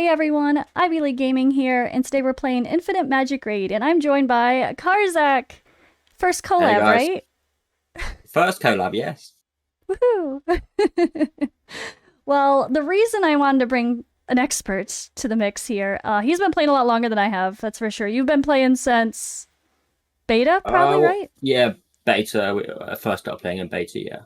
Hey everyone, Ivy League Gaming here, and today we're playing Infinite Magicraid, and I'm joined by Karzak. First Hey collab, guys, right? first collab, yes. Woohoo! Well, the reason I wanted to bring an expert to the mix here, he's been playing a lot longer than I have, that's for sure. You've been playing since beta, probably, right? Yeah, beta. We first started playing in beta, yeah.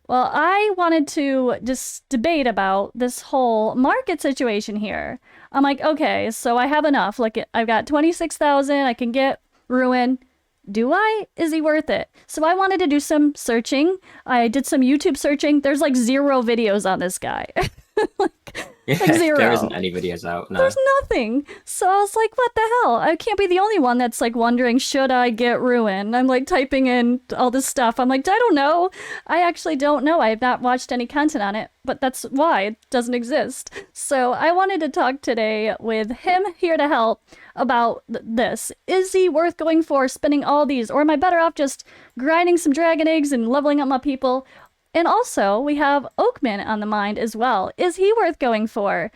Well, I wanted to just debate about this whole market situation here. I'm like, okay, so I have enough. Like, I've got 26,000. I can get Ruen. Do I? Is he worth it? So I wanted to do some searching. I did some YouTube searching. There's like zero videos on this guy. like, like Yeah, there isn't zero. any videos out, There's no. nothing. So I was like, what the hell? I can't be the only one that's like wondering, should I get Ruin? I'm like typing in all this stuff. I'm like, I don't know. I actually don't know. I have not watched any content on it, but that's why it doesn't exist. So I wanted to talk today with him here to help about this. Is he worth going for, spending all these? Or am I better off just grinding some dragon eggs and leveling up my people? And also, we have Okmin on the mind as well. Is he worth going for?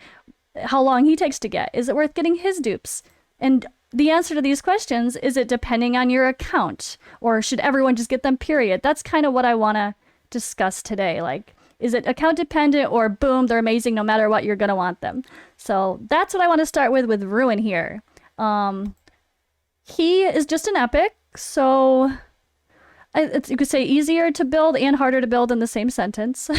How long he takes to get? Is it worth getting his dupes? And the answer to these questions is it depending on your account, or should everyone just get them, period? That's kind of what I want to discuss today. Like, is it account dependent, or boom, they're amazing no matter what, you're going to want them? So that's what I want to start with Ruin here. He is just an epic, so you could say easier to build and harder to build in the same sentence.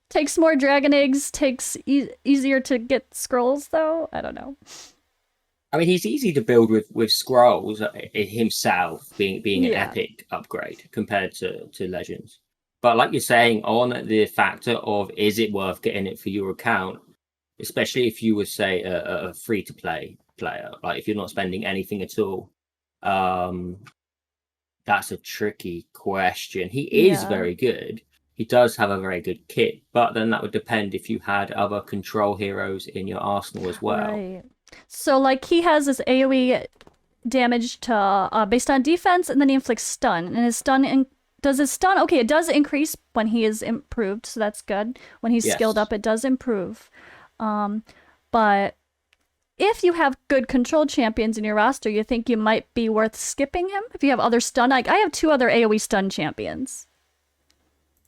Takes more dragon eggs, takes easier to get scrolls though. I don't know. I mean, he's easy to build with scrolls himself being an Yeah. epic upgrade compared to legends. But like you're saying, on the factor of is it worth getting it for your account, especially if you were say a free to play player, like if you're not spending anything at all. Um, That's a tricky question. He is Yeah. very good. He does have a very good kit, but then that would depend if you had other control heroes in your arsenal as well. Right. So like he has this AoE damage to based on defense, and then he inflicts stun, and his stun does his stun. Okay, it does increase when he is improved, so that's good. When he's skilled Yes. up, it does improve. Um, but if you have good control champions in your roster, you think you might be worth skipping him if you have other stun. Like I have two other AoE stun champions.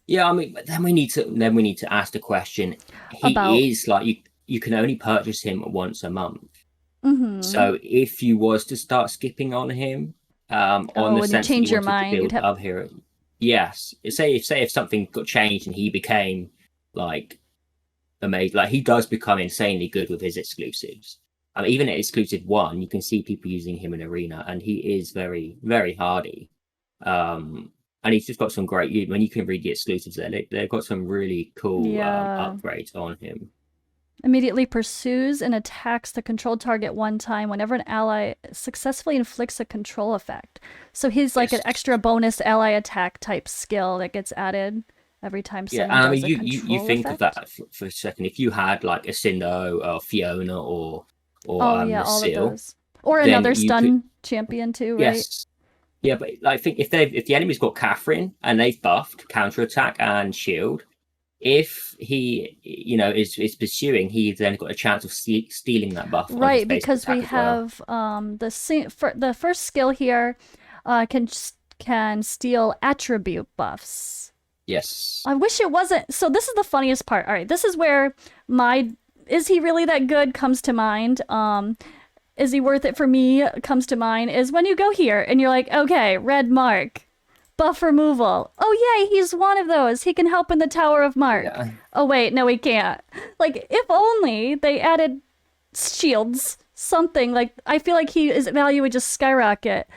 Yeah, I mean, but then we need to ask the question. About He is like you can only purchase him once a month. mm-hmm. So if you was to start skipping on him, on Oh, the when you sense that change you your wanted to mind, you'd build have up here, yes. Say if something got changed and he became like amazing. Like he does become insanely good with his exclusives. Even at exclusive one, you can see people using him in arena, and he is very, very hardy. And he's just got some great. When you can read the exclusives, they've got some really cool yeah. upgrades on him. Immediately pursues and attacks the controlled target one time whenever an ally successfully inflicts a control effect. So he's like an Yes, extra bonus ally attack type skill that gets added every time yeah. someone And I mean, does a you control think of effect. that for a second. If you had like a Cindo or Fiona or Oh yeah, all of Seal, those. Or then another you could stun champion too, right? yes. Yeah, but I think if the enemy's got Catherine and they've buffed counterattack and shield, if he is pursuing, he's then got a chance of stealing that buff on his Right, basic because we attack as well. have the first skill here can steal attribute buffs. Yes. I wish it wasn't. So this is the funniest part. All right, this is where my is he really that good comes to mind. Is he worth it for me comes to mind is when you go here and you're like, okay, red mark, buff removal. Oh yay, he's one of those. He can help in the Tower of Mark. Yeah. Oh wait, no, he can't. Like if only they added shields, something like I feel like his value would just skyrocket.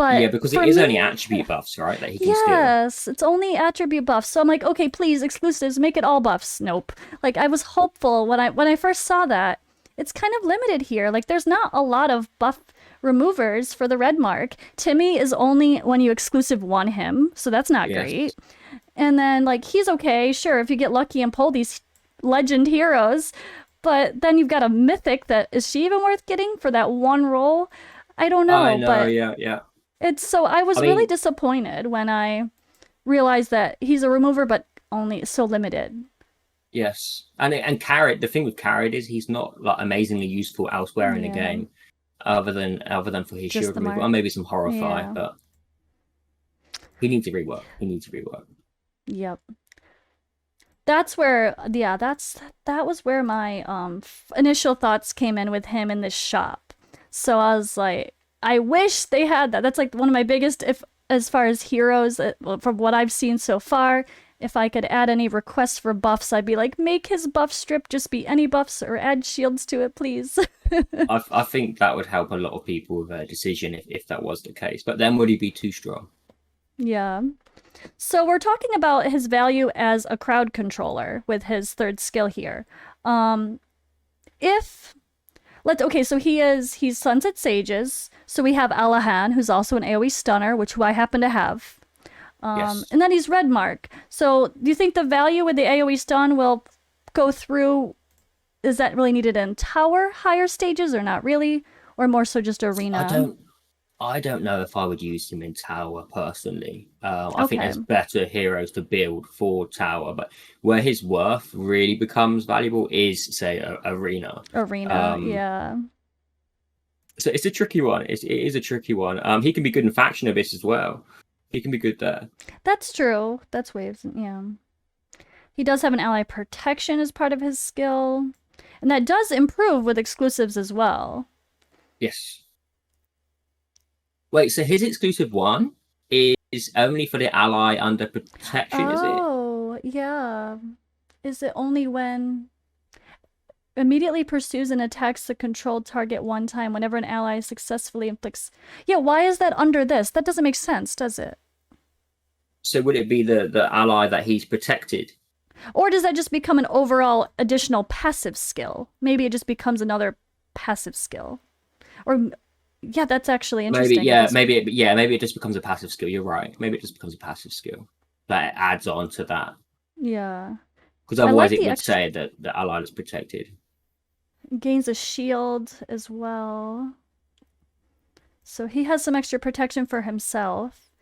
Yeah, But because it for is only me, attribute buffs, right, that he can steal. yes, it's only attribute buffs. So I'm like, okay, please, exclusives, make it all buffs. Nope. Like I was hopeful when I first saw that. It's kind of limited here. Like there's not a lot of buff removers for the red mark. Timmy is only when you exclusive one him, so that's not great. Yes. And then like he's okay, sure, if you get lucky and pull these legend heroes, but then you've got a mythic that is she even worth getting for that one roll? I don't I know, know, but yeah, yeah. it's so I I was really mean, disappointed when I realized that he's a remover, but only so limited. Yes, and Carrot. The thing with Carrot is he's not like amazingly useful elsewhere in the Yeah, game, other than for his just shield the removal and mark. maybe some horrify. Yeah. But he needs to rework. He needs to rework. Yep. That's where, yeah, that was where my initial thoughts came in with him in this shop. So I was like, I wish they had that. That's like one of my biggest, if as far as heroes, from what I've seen so far. If I could add any requests for buffs, I'd be like, make his buff strip just be any buffs or add shields to it, please. I think that would help a lot of people with their decision if that was the case. But then would he be too strong? Yeah. So we're talking about his value as a crowd controller with his third skill here. Um, if okay, so he's Sunset Sages. So we have Alahan, who's also an AoE stunner, which who I happen to have. Yes. And then he's Red Mark. So do you think the value with the AoE stun will go through? Is that really needed in tower higher stages or not really? Or more so just I arena? don't. I don't know if I would use him in tower personally. I think Okay. there's better heroes to build for tower, but where his worth really becomes valuable is, say, arena. Arena, Um, yeah. so it's a tricky one. It is a tricky one. He can be good in faction abyss as well. He can be good there. That's true. That's waves, yeah. He does have an ally protection as part of his skill. And that does improve with exclusives as well. Yes. Wait, so his exclusive one is only for the ally under protection, is it? Oh, yeah. Is it only when immediately pursues and attacks the controlled target one time whenever an ally successfully inflicts. Yeah, why is that under this? That doesn't make sense, does it? So would it be the ally that he's protected? Or does that just become an overall additional passive skill? Maybe it just becomes another passive skill. Or yeah, that's actually Maybe, interesting. yeah, maybe it just becomes a passive skill. You're right. Maybe it just becomes a passive skill that adds on to that. Yeah. Because I otherwise like it the would extra say that the ally is protected. gains a shield as well. So he has some extra protection for himself.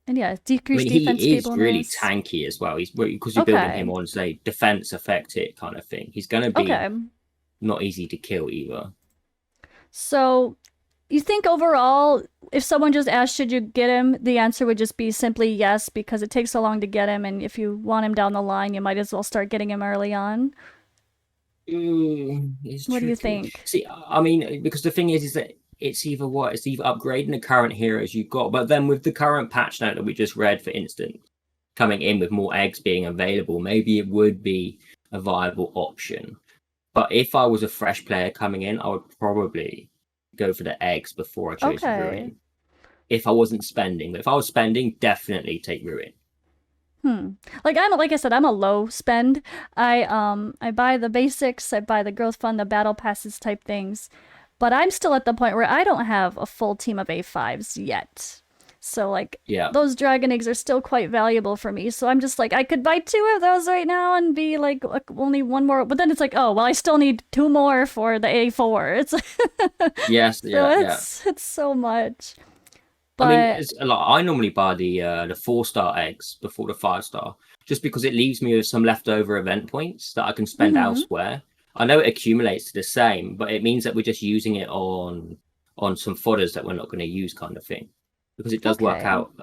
And yeah, I decreased mean, defense he is really feebleness. tanky as well. He's because you're building Okay. him on, say, defense affect it kind of thing. He's going to be Okay. not easy to kill either. So you think overall, if someone just asked, should you get him, the answer would just be simply yes, because it takes so long to get him, and if you want him down the line, you might as well start getting him early on. It's What do you tricky. think? See, I mean, because the thing is that it's either upgrading the current heroes you've got, but then with the current patch note that we just read, for instance, coming in with more eggs being available, maybe it would be a viable option. But if I was a fresh player coming in, I would probably go for the eggs before I chose Okay. Ruin. If I wasn't spending, but if I was spending, definitely take Ruin. Like I said, I'm a low spend. I buy the basics, I buy the growth fund, the battle passes type things. But I'm still at the point where I don't have a full team of A5s yet. So like Yeah, those dragon eggs are still quite valuable for me. So I'm just like I could buy two of those right now and be like only one more. But then it's like, oh well, I still need two more for the A4. It's yes, so yeah, yeah. it's so much. I mean, But it's a lot. I normally buy the 4-star eggs before the 5-star, just because it leaves me with some leftover event points that I can spend mm-hmm. elsewhere. I know it accumulates to the same, but it means that we're just using it on some fodders that we're not going to use, kind of thing, because it does work Okay. out.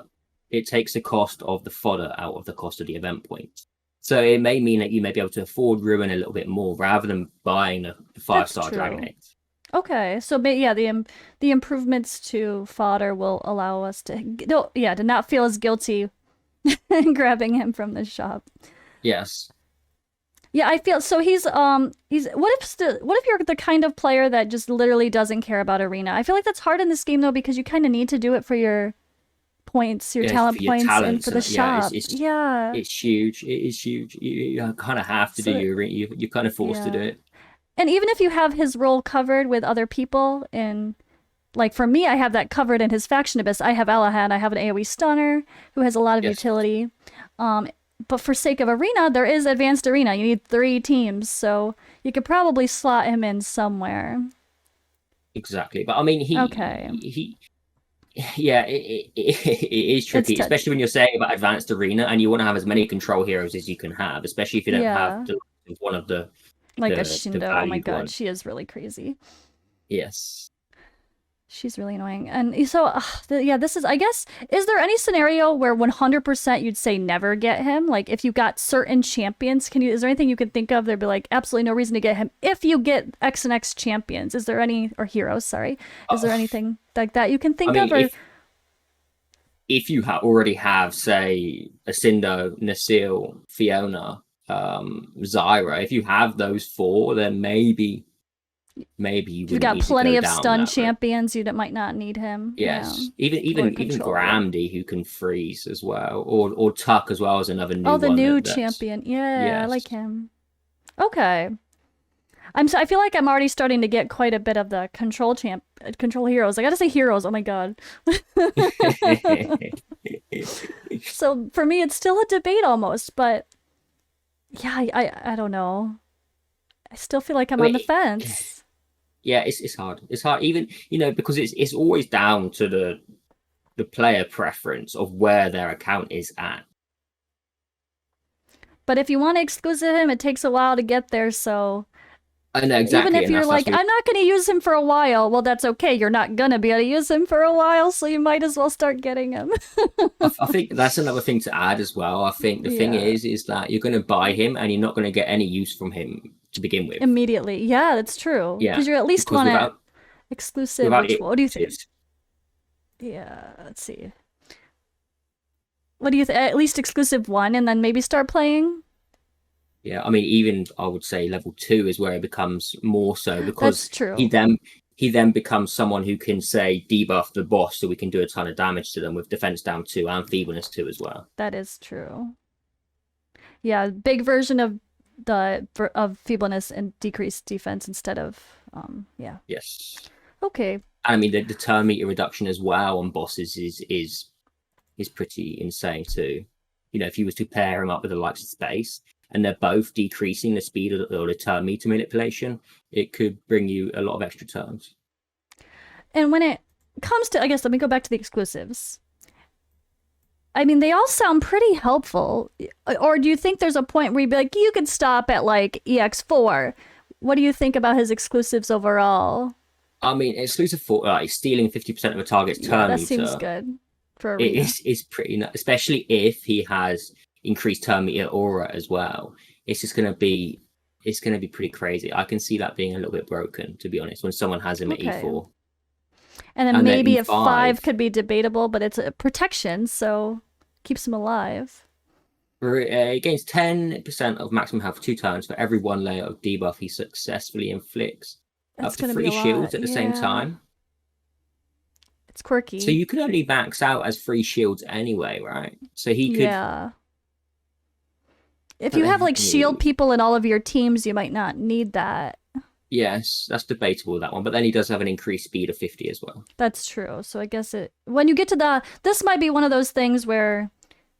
It takes the cost of the fodder out of the cost of the event points. So it may mean that you may be able to afford Ruin a little bit more rather than buying the That's 5-star dragon true. eggs. Okay, so yeah, the improvements to fodder will allow us to to not feel as guilty grabbing him from the shop. Yes. Yeah, I feel so. He's what if you're the kind of player that just literally doesn't care about arena? I feel like that's hard in this game though because you kind of need to do it for your points, your Yeah, talent for your points, and talents for the and yeah, shop. Yeah. it's huge. It is huge. You kind of have to do So you're kind of forced to do yeah, it. and even if you have his role covered with other people in like for me, I have that covered in his faction abyss. I have Alahan. I have an AoE stunner who has a lot of Yes, utility. Um, but for sake of arena, there is advanced arena. You need 3 teams, so you could probably slot him in somewhere. exactly. But I mean, Okay. yeah, it is It's tricky, especially touchy. when you're saying about advanced arena, and you want to have as many control heroes as you can have, especially if you don't have Yeah. one of Like a the Shindo. Oh my valued god, ones. she is really crazy. Yes. She's really annoying. And so, yeah, this is, I guess, is there any scenario where 100% you'd say never get him? Like, if you got certain champions, is there anything you could think of? There'd be like, absolutely no reason to get him if you get X and X champions. Is there any, or heroes, sorry. Is Uh, there anything like that you can I think mean, of? Or, if you already have, say, a Cindo, Nasil, Fiona, Zyra, if you have those four, then maybe you if you've wouldn't got need to go plenty of down stun that route. champions, you might not need him. Yeah. Yes, Or even control, yeah. Grandy who can freeze as well, or Tuck as well as another Oh, new the one new that's champion. Yeah, I like yes. him. Okay. I feel like I'm already starting to get quite a bit of the control heroes. I gotta say heroes. Oh my god. So for me, it's still a debate almost, but yeah, I don't know. I still feel like I'm I on the mean, fence. yeah, it's hard. It's hard, even because it's always down to the player preference of where their account is at. But if you want to exclusive him, it takes a while to get there. So I know even exactly, if and you're that's like, what I'm not going to use him for a while, well, that's okay. You're not going to be able to use him for a while, so you might as well start getting him. I think that's another thing to add as well. I think the thing Yeah. is that you're going to buy him and you're not going to get any use from him to begin with. Immediately. Yeah, that's true. Yeah, Because you at least because want to exclusive. without Which the what do you think? exclusives, Yeah, let's see. What do you think? At least exclusive one, and then maybe start playing. yeah, I mean, even I would say level 2 is where it becomes more so That's because true. he then becomes someone who can say debuff the boss, so we can do a ton of damage to them with defense down 2 and feebleness 2 as well. That is true. Yeah, big version of feebleness and decreased defense instead of yeah. Yes, Okay. I mean the turn meter reduction as well on bosses is pretty insane too. If you was to pair them up with the likes of space and they're both decreasing the speed or the turn meter manipulation, it could bring you a lot of extra turns. And when it comes to, I guess, let me go back to the exclusives. I mean, they all sound pretty helpful. Or do you think there's a point where you'd be like, you could stop at like EX4? What do you think about his exclusives overall? I mean, exclusive for stealing 50% of a target's Yeah, turn that seems meter. good for It arena. is pretty, especially if he has increased turn meter aura as well. It's just gonna be pretty crazy. I can see that being a little bit broken, to be honest, when someone has him at Okay. E4 And then and then maybe a E5. 5 could be debatable, but it's a protection, so keeps him alive. It gains 10% of maximum health for 2 turns for every one layer of debuff he successfully inflicts. Up That's to gonna be 3 a shields lot. at the same Yeah. time. It's So quirky. you could only max out as 3 shields anyway, right? So he could. Yeah. If But you have then, like shield people in all of your teams, you might not need that. yes, that's debatable, that one. But then he does have an increased speed of 50 as well. That's true. So I guess when you get to this might be one of those things where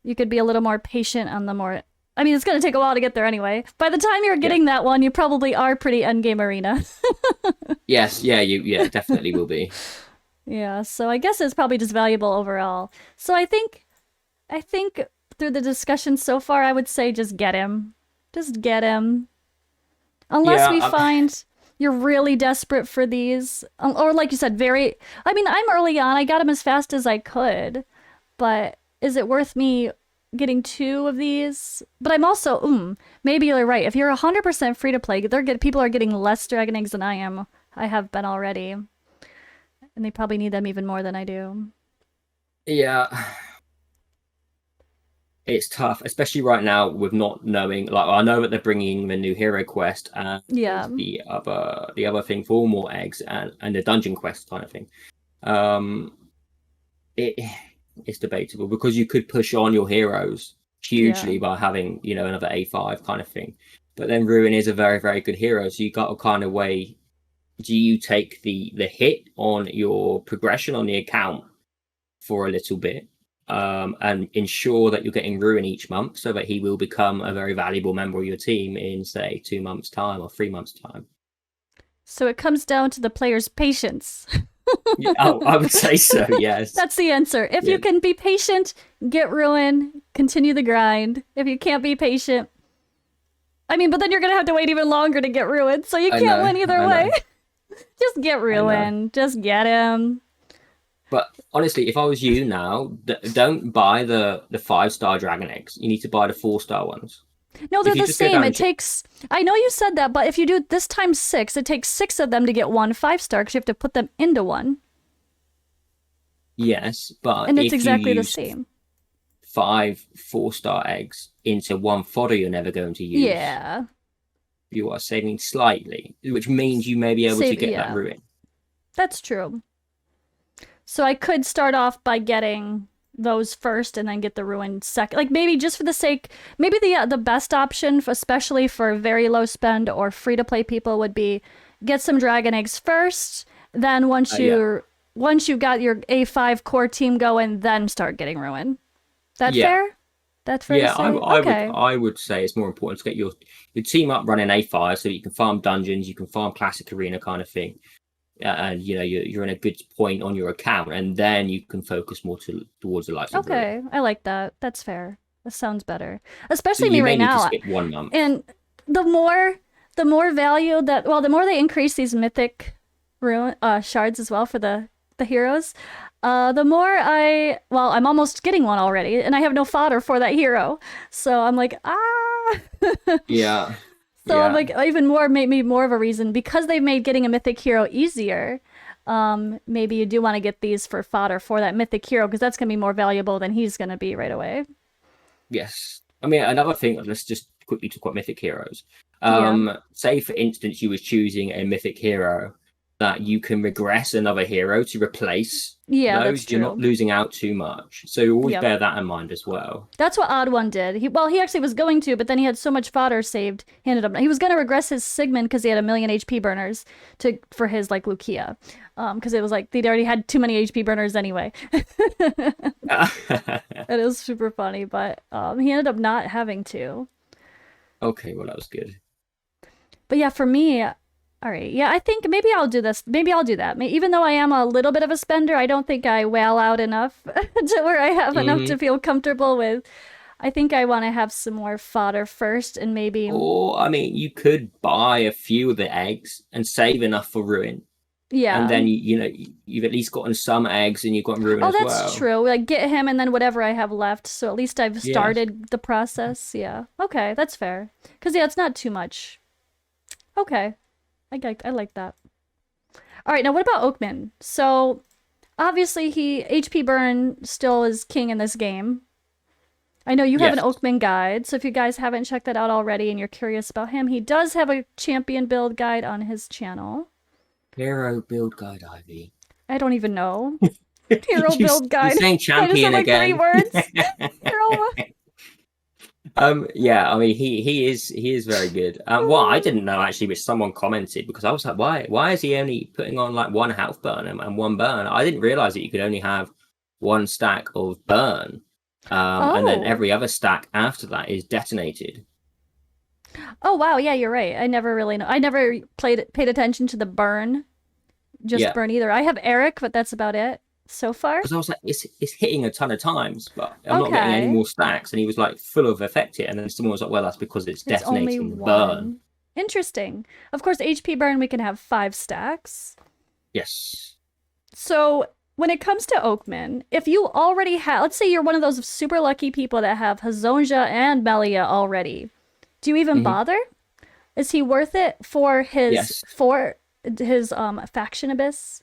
you could be a little more patient on the more. I mean, it's going to take a while to get there anyway. By the time you're Yeah. getting that one, you probably are pretty endgame arena. Yes, yeah, definitely will be. Yeah, so I guess it's probably just valuable overall. So I think through the discussion so far, I would say just get him. Just get him. Unless Yeah, we find you're really desperate for these. Or like you said, I mean, I'm early on. I got him as fast as I could. But is it worth me getting 2 of these? But I'm also, maybe you're right. If you're 100% free to play, people are getting less Dragon Eggs than I am. I have been already. And they probably need them even more than I do. yeah. It's tough, especially right now with not knowing. Like, I know that they're bringing the new hero quest and Yeah. the other thing for more eggs and the dungeon quest kind of thing. It's debatable because you could push on your heroes hugely by having another A5 kind of thing. But then Ruen is a very, very good hero, so you got to kind of weigh: do you take the hit on your progression on the account for a little bit, and ensure that you're getting Ruen each month so that he will become a very valuable member of your team in, say, 2 months' time or 3 months' time? So it comes down to the player's patience. Yeah, I would say so. Yes. That's the answer. If Yeah. you can be patient, get Ruin, continue the grind. If you can't be patient, I mean, but then you're gonna have to wait even longer to get Ruin, so you I can't know. win either I way. know. Just get I know. Ruin. Just get him. But honestly, if I was you now, don't buy the 5-star dragon eggs. You need to buy the 4-star ones. No, If they're you the just go same. down It and check, takes. I know you said that, but if you do this times 6, it takes 6 of them to get one 5-star because you have to put them into one, yes, but and it's if you exactly the use same. 5 4-star eggs into one fodder you're never going to use, Yeah. you are saving slightly, which means you may be able to Save. get that Yeah, ruin. that's true. So I could start off by getting those first and then get the ruin second. Like maybe just for the sake, maybe the best option, especially for very low spend or free to play people, would be get some dragon eggs first. Then Yeah, once you got your A5 core team going, then start getting ruin. That yeah, fair? That fair to yeah. say? Okay. I would say it's more important to get your team up running A5 so that you can farm dungeons, you can farm classic arena kind of thing. And you know you're in a good point on your account, and then you can focus more towards the likes of ruin. Okay. I like that. That's fair. That sounds better. So Especially me you may right need to now. skip 1 month. And the more value that, well, the more they increase these mythic ruin shards as well for the heroes, the more I'm almost getting one already, and I have no fodder for that hero, so I'm like, ah. Yeah, So I'm yeah. like, even more, made me more of a reason because they've made getting a mythic hero easier. Maybe you do want to get these for fodder for that mythic hero because that's gonna be more valuable than he's gonna be right away. Yes. I mean, another thing, let's just quickly talk about mythic heroes. Yeah. Say, for instance, you was choosing a mythic hero that you can regress another hero to replace Yeah, that's those, you're not true. losing out too much. So always Yep. bear that in mind as well. That's what Odd One did. He actually was going to, but then he had so much fodder saved, he ended up. He was going to regress his Sigmund because he had a million HP burners for his like Lucia, because it was like they'd already had too many HP burners anyway. It was super funny, but he ended up not having to. Okay, well, that was good. But yeah, for me, all right, yeah, I think maybe I'll do this. Maybe I'll do that. Even though I am a little bit of a spender, I don't think I whale out enough to where I have enough Hmm. to feel comfortable with. I think I want to have some more fodder first and maybe. Or, I mean, you could buy a few of the eggs and save enough for ruin. And Yeah. then, you've at least gotten some eggs and you've gotten ruin Oh, as that's well. true. Like get him and then whatever I have left. So at least I've Yeah. started the process. Yeah. Okay, that's fair. Cause yeah, it's not too much. Okay. I like that. All right, now what about Okmin? So obviously he HP burn still is king in this game. I know you have an Yes. Okmin guide, so if you guys haven't checked that out already and you're curious about him, he does have a champion build guide on his channel. Hero build guide, Ivy. I don't even know. you, Hero build you're guide. saying I just champion said like 3 again. words. Hero. Yeah, I mean he is very good. Well, I didn't know actually, which someone commented because I was like, why is he only putting on like one health burn and one burn? I didn't realize that you could only have one stack of burn, and then Oh. every other stack after that is detonated. Oh wow, yeah, you're right. I never really know. I never paid attention to the burn. Just Yeah, burn either. I have Eric, but that's about it so far. because I was like, it's hitting a ton of times, but I'm not getting any Okay. more stacks, and he was like full of effect hit, and then someone was like, well, that's because it's It's only detonating the burn. one. Interesting. Of course, HP burn we can have 5 stacks. Yes. So when it comes to Oakman, if you already have, let's say you're one of those super lucky people that have Hazonja and Melia already, do you even Mhm. bother? Is he worth it for Yes. his faction abyss?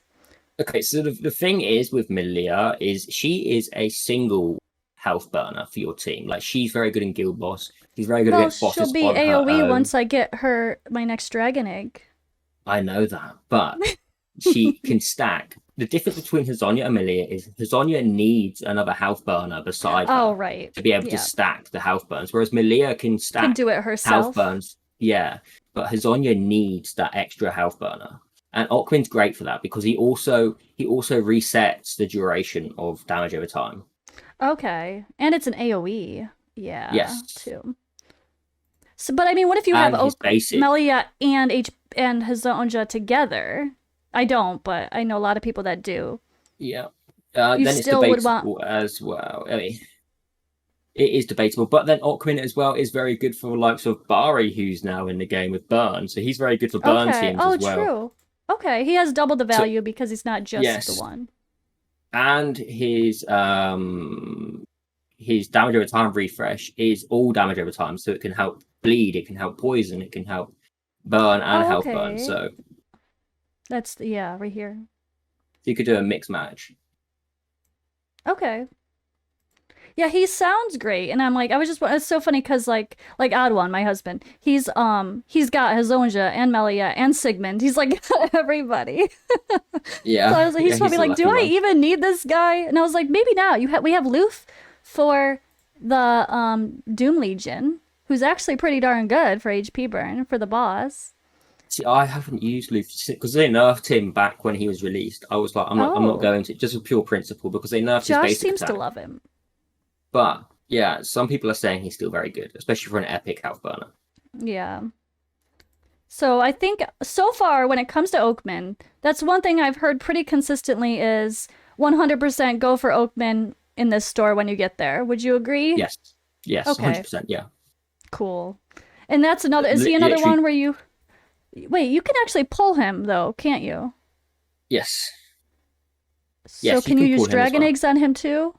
Okay, so the thing is with Milia is she is a single health burner for your team. Like she's very good in Guild Boss. She's very good Well, against she'll bosses be on her AoE own. once I get her my next dragon egg. I know that, but she can stack. The difference between Hazonya and Milia is Hazonya needs another health burner beside Oh, her right. to be able to Yeah. stack the health burns, whereas Milia can Can stack do it health herself. burns. Yeah, but Hazonya needs that extra health burner. And Okmin's great for that because he also resets the duration of damage over time. Okay. And it's an AoE. Yeah, Yes. too. So, but I mean, what if you have And his basic. Melia and Hazonja together? I don't, but I know a lot of people that do. Yeah. You Then it's still would want. debatable as well. I mean, it is debatable, but then Okmin as well is very good for likes of Bari, who's now in the game with Burn. So he's very good for Burn Okay. teams Oh, as well. true. Okay, he has double the So value because he's not just the yes, one. and his damage over time refresh is all damage over time, so it can help bleed, it can help poison, it can help burn and Oh, health burn. okay. So That's yeah, right here. you could do a mixed match. Okay. Yeah, he sounds great, and I'm like, I was just it's so funny because like Odd One, my husband, he's got Hazonja and Melia and Sigmund. He's like everybody. So I Yeah, was like, yeah, he's he's probably the like, do lucky I one. even need this guy? And I was like, maybe not. We have Loof for the Doom Legion, who's actually pretty darn good for HP burn for the boss. See, I haven't used Luffy because they nerfed him back when he was released. I was like, I'm not Oh, going to, just a pure principle, because they nerfed his Josh basic seems to attack. love him. But yeah, some people are saying he's still very good, especially for an epic health burner. Yeah. So I think so far when it comes to Oakman, that's one thing I've heard pretty consistently is 100% go for Oakman in this store when you get there. Would you agree? Yes, yes, Okay, 100%. Yeah, cool. And that's another, is he another literally, one where you, wait, you can actually pull him though, can't you? yes, So yes, you can you can use pull him as Dragon well. Eggs on him too?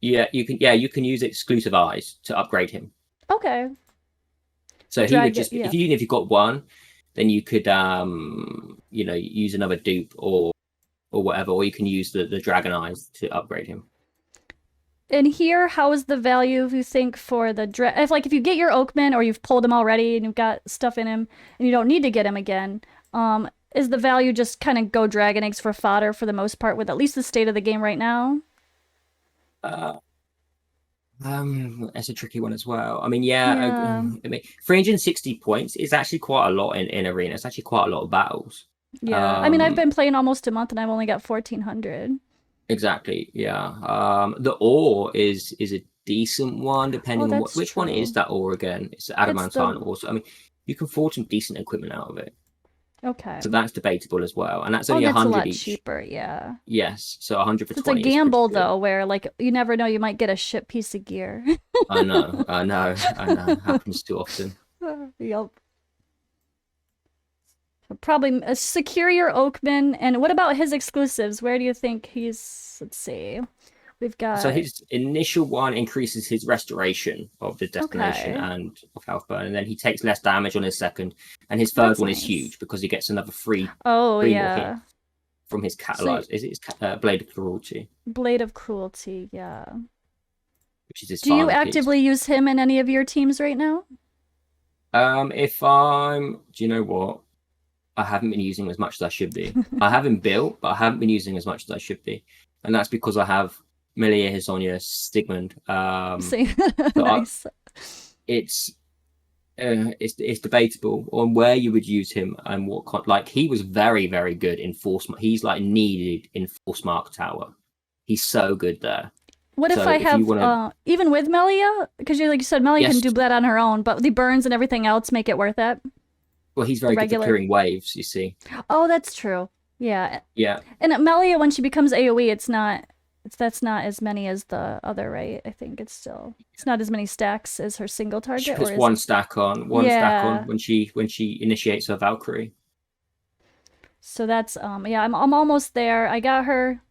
Yeah, you can. Yeah, you can use exclusive eyes to upgrade him. Okay. So he would just, Yeah. if you've got one, then you could use another dupe or whatever, or you can use the dragon eyes to upgrade him. And here, how is the value, if you think, for the if you get your Oakman or you've pulled him already and you've got stuff in him and you don't need to get him again, is the value just kind of go Dragon Eggs for fodder for the most part with at least the state of the game right now? That's a tricky one as well. I mean, yeah, Yeah. I mean, 360 points is actually quite a lot in arena. It's actually quite a lot of battles. Yeah. I mean, I've been playing almost a month and I've only got 1400. Exactly. Yeah. The ore is a decent one, depending Oh, on that's which one is true. that ore again. It's the It's adamantine the ore. So I mean, you can forge some decent equipment out of it. okay. So that's debatable as well, and that's Oh, only that's a 100 lot each. cheaper, yeah. Yes, so 100 for So it's a 20 is pretty gamble good. though, where like you never know, you might get a shit piece of gear. I know. Happens too often. Yep. Probably secure your Oakman. And what about his exclusives? Where do you think he's? Let's see. We've got. So his initial one increases his restoration of the destination Okay. and of health burn, and then he takes less damage on his second. And his third That's one nice. is huge because he gets another three Oh more yeah. hits from his catalyze. Is it his Blade of Cruelty, Blade of Cruelty. Yeah. which is his Do you final piece. actively use him in any of your teams right now? Do you know what? I haven't been using as much as I should be. I have him built, but I haven't been using as much as I should be, and that's because I have Melia, Hisonia, Stigmund. See, So nice. it's debatable on where you would use him and what like he was very very good in force. He's like needed in force mark tower. He's so good there. What if So I if you have wanna- even with Melia? Because you like you said, Melia can Yes. do that on her own, but the burns and everything else make it worth it. Well, he's very good regular- for clearing waves. You see, Oh, that's true. Yeah. yeah, And Melia, when she becomes AoE, that's not as many as the other, right? I think it's not as many stacks as her single target. she puts or is one it? stack on Yeah. when she initiates her Valkyrie. So that's yeah, I'm almost there. I got her.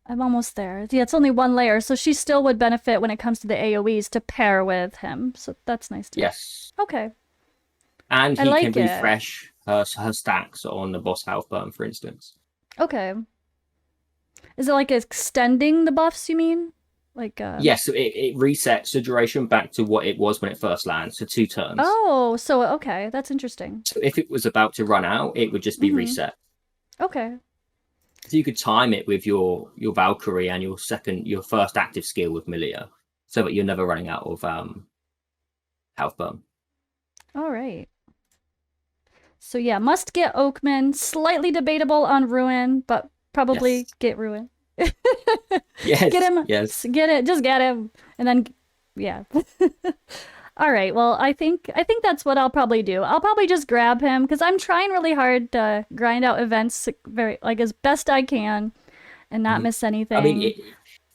I'm almost there. Yeah, it's only one layer, so she still would benefit when it comes to the AoEs to pair with him. So that's nice to Yes, Okay. and I he like can it. refresh her stacks on the boss health burn, for instance. Okay. Is it like extending the buffs, you mean? Like Yes, so it resets the duration back to what it was when it first lands, so 2 turns. Oh, so okay, that's interesting. So if it was about to run out, it would just be reset. Okay. So you could time it with your Valkyrie and your first active skill with Melia, so that you're never running out of health burn. All right. So yeah, must get Oakman. Slightly debatable on Ruen, but probably Yes. get Ruen. Yes. Get him. Yes. Get it. Just get him, and then yeah. All right. Well, I think that's what I'll probably do. I'll probably just grab him because I'm trying really hard to grind out events very like as best I can and not miss anything. I mean,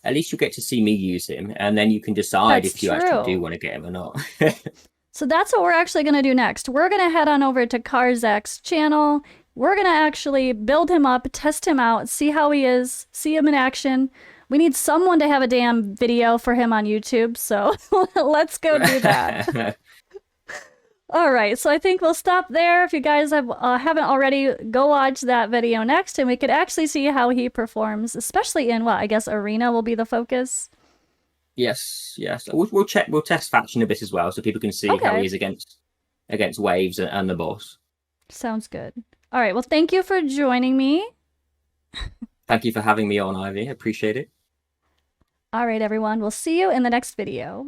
at least you get to see me use him, and then you can decide That's if you actually do true. want to get him or not. So that's what we're actually going to do next. We're going to head on over to Carzak's channel. We're going to actually build him up, test him out, see how he is, see him in action. We need someone to have a damn video for him on YouTube, so let's go do that. All right, so I think we'll stop there. If you guys haven't already, go watch that video next, and we could actually see how he performs, especially in what I guess arena will be the focus. Yes. We'll check. We'll test faction a bit as well, so people can see how Okay. he is against waves and the boss. Sounds good. All right, well, thank you for joining me. Thank you for having me on, Ivy. I appreciate it. All right, everyone, we'll see you in the next video.